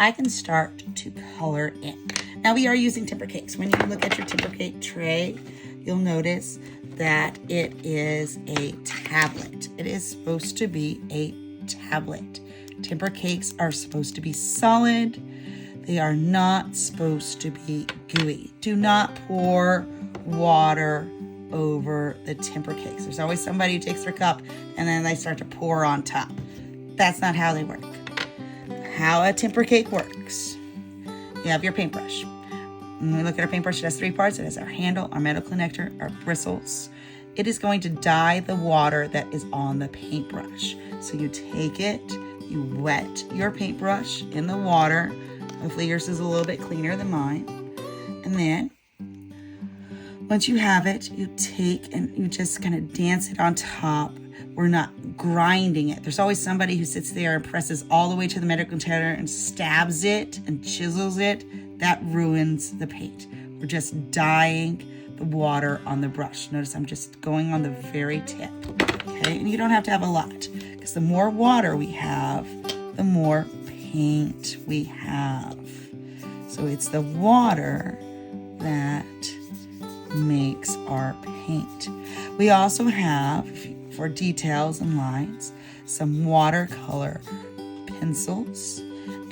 I can start to color in. Now we are using timber cakes. When you look at your timber cake tray, you'll notice that it is a tablet. It is supposed to be a tablet. Timber cakes are supposed to be solid. They are not supposed to be gooey. Do not pour water over the timber cakes. There's always somebody who takes their cup and then they start to pour on top. That's not how they work. How a timber cake works. You have your paintbrush. When we look at our paintbrush, it has three parts. It has our handle, our metal connector, our bristles. It is going to dye the water that is on the paintbrush. So you take it, you wet your paintbrush in the water. Hopefully yours is a little bit cleaner than mine. And then once you have it, you take and you just kind of dance it on top. We're not grinding it. There's always somebody who sits there and presses all the way to the metal container and stabs it and chisels it. That ruins the paint. We're just dyeing the water on the brush. Notice I'm just going on the very tip. Okay, and you don't have to have a lot, because the more water we have, the more paint we have. So it's the water that makes our paint. We also have, for details and lines, some watercolor pencils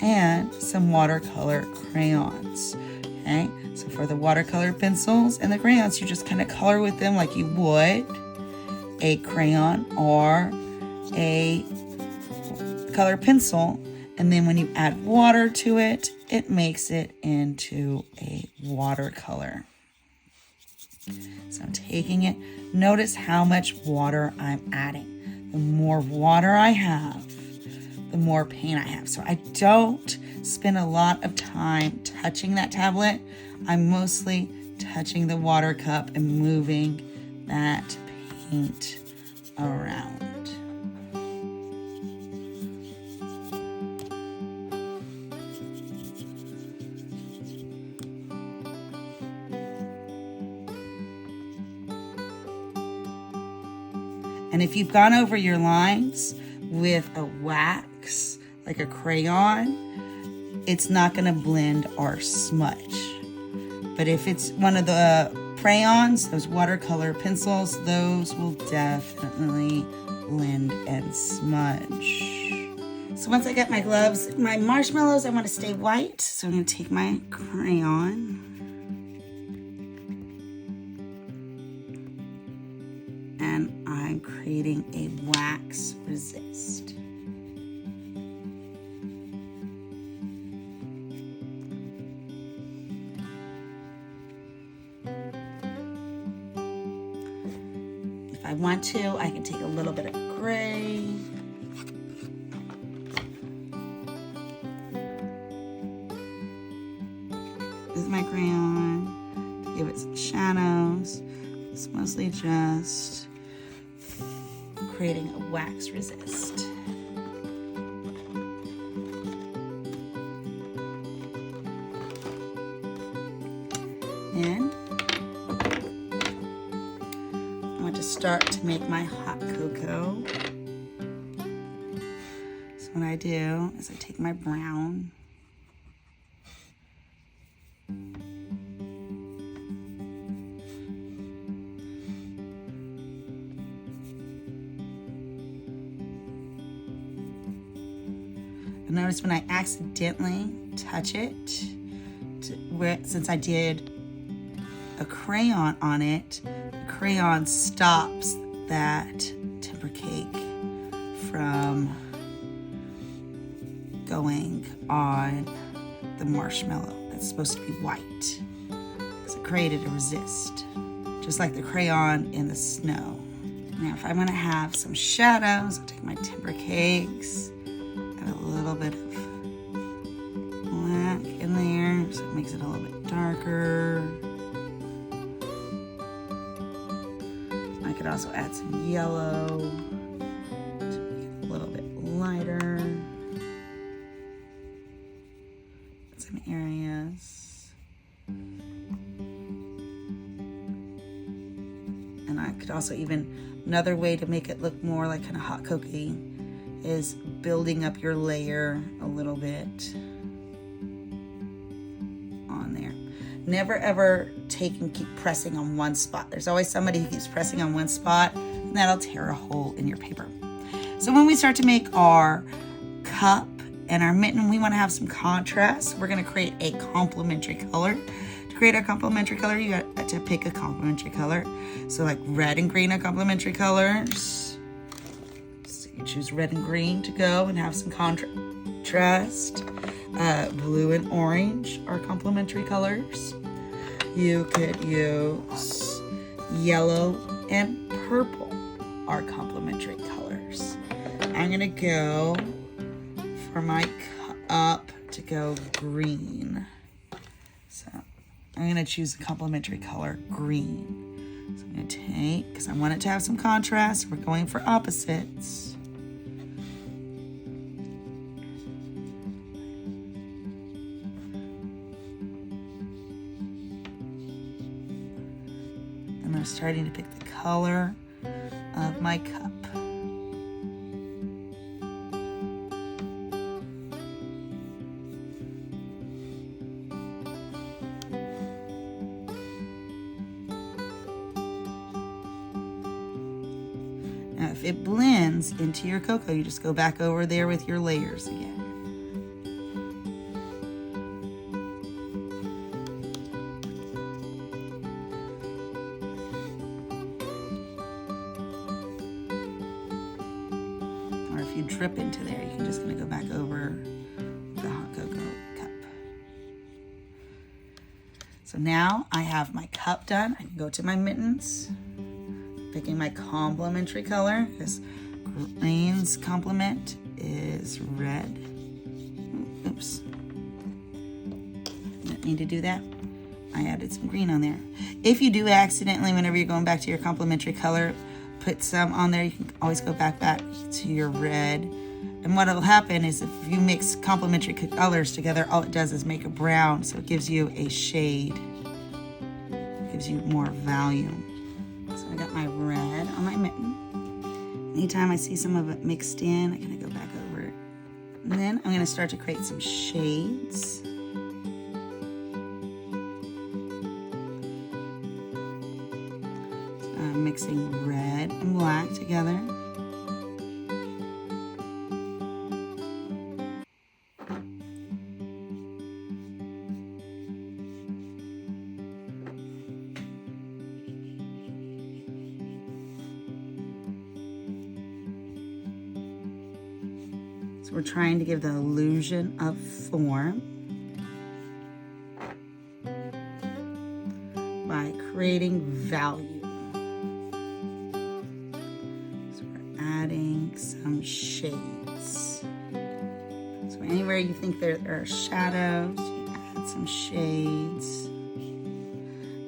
and some watercolor crayons. Okay, so for the watercolor pencils and the crayons, you just kind of color with them like you would a crayon or a color pencil. And then when you add water to it, it makes it into a watercolor. So I'm taking it. Notice how much water I'm adding. The more water I have, the more paint I have. So I don't spend a lot of time touching that tablet. I'm mostly touching the water cup and moving that paint around. And if you've gone over your lines with a wax, like a crayon, it's not going to blend or smudge. But if it's one of the crayons, those watercolor pencils, those will definitely blend and smudge. So once I get my gloves, my marshmallows, I want to stay white. So I'm going to take my crayon. And I'm creating a wax resist. If I want to, I can take a little bit of gray. This is my crayon to give it some shadows. It's mostly just creating a wax resist. And I want to start to make my hot cocoa. So what I do is I take my brown, and notice when I accidentally touch it, since I did a crayon on it, the crayon stops that timber cake from going on the marshmallow that's supposed to be white. So it created a resist, just like the crayon in the snow. Now if I want to have some shadows, I'll take my timber cakes, add a little bit of black in there so it makes it a little bit darker. I could also add some yellow to make it a little bit lighter. Some areas. And I could also another way to make it look more like kind of hot cookie is building up your layer a little bit. never ever take and keep pressing on one spot. There's always somebody who keeps pressing on one spot, and that'll tear a hole in your paper. So when we start to make our cup and our mitten, we want to have some contrast. We're going to create a complementary color. To create a complementary color, you got to pick a complementary color. So like red and green are complementary colors. So you choose red and green to go and have some contrast. Blue and orange are complementary colors. You could use yellow and purple are complementary colors. I'm gonna go for my cup to go green. So I'm gonna choose a complementary color, green. So I'm gonna take, because I want it to have some contrast, we're going for opposites. And I'm starting to pick the color of my cup. Now, if it blends into your cocoa, you just go back over there with your layers again. Or if you drip into there, you can just gonna go back over the hot cocoa cup. So now I have my cup done. I can go to my mittens, picking my complementary color, because green's complement is red. Oops. Didn't need to do that. I added some green on there. If you do accidentally, whenever you're going back to your complementary color, put some on there, you can always go back to your red. And what will happen is if you mix complementary colors together, all it does is make a brown, so it gives you a shade. It gives you more volume. So I got my red on my mitten. Anytime I see some of it mixed in, I'm gonna go back over it. And then I'm gonna start to create some shades. So I'm mixing red and black together. So we're trying to give the illusion of form by creating value. So we're adding some shades. So anywhere you think there are shadows, you add some shades.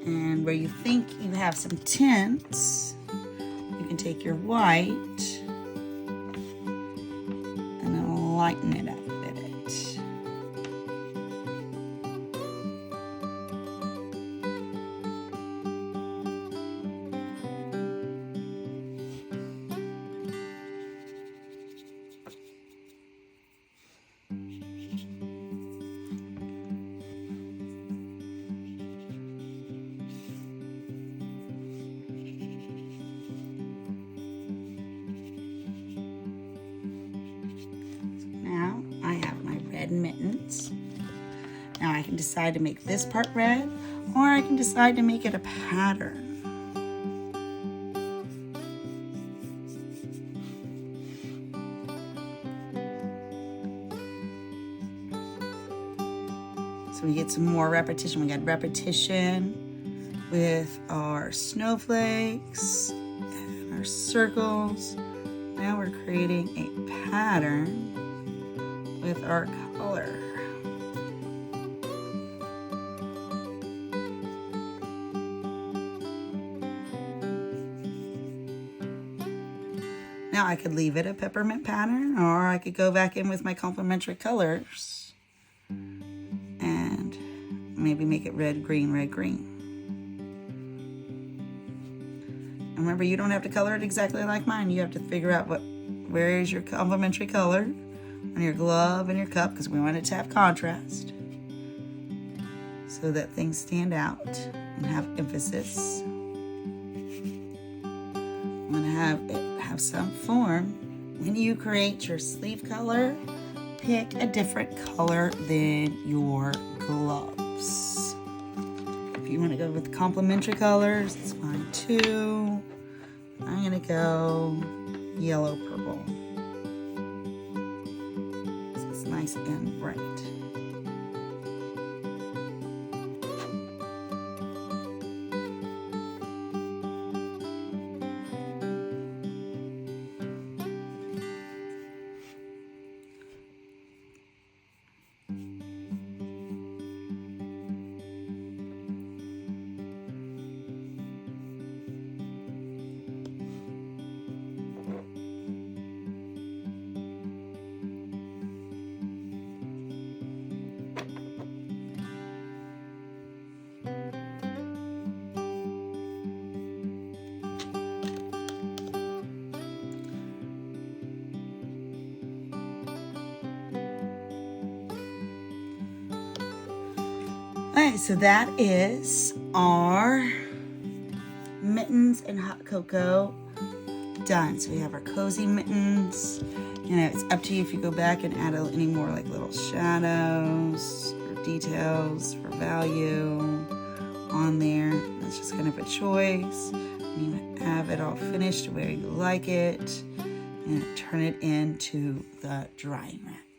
And where you think you have some tints, you can take your white lighten it up a bit. Mittens. Now I can decide to make this part red, or I can decide to make it a pattern. So we get some more repetition. We got repetition with our snowflakes and our circles. Now we're creating a pattern with our color. Now I could leave it a peppermint pattern, or I could go back in with my complementary colors and maybe make it red, green, red, green. And remember, you don't have to color it exactly like mine. You have to figure out where is your complementary color on your glove and your cup, because we want it to have contrast. so that things stand out and have emphasis. I'm going to have it have some form. When you create your sleeve color, pick a different color than your gloves. If you want to go with complementary colors, it's fine too. I'm going to go yellow purple. So it's nice and bright. Alright, so that is our mittens and hot cocoa done. So we have our cozy mittens. You know, it's up to you if you go back and add any more like little shadows or details for value on there. That's just kind of a choice. You have it all finished where you like it and turn it into the drying rack.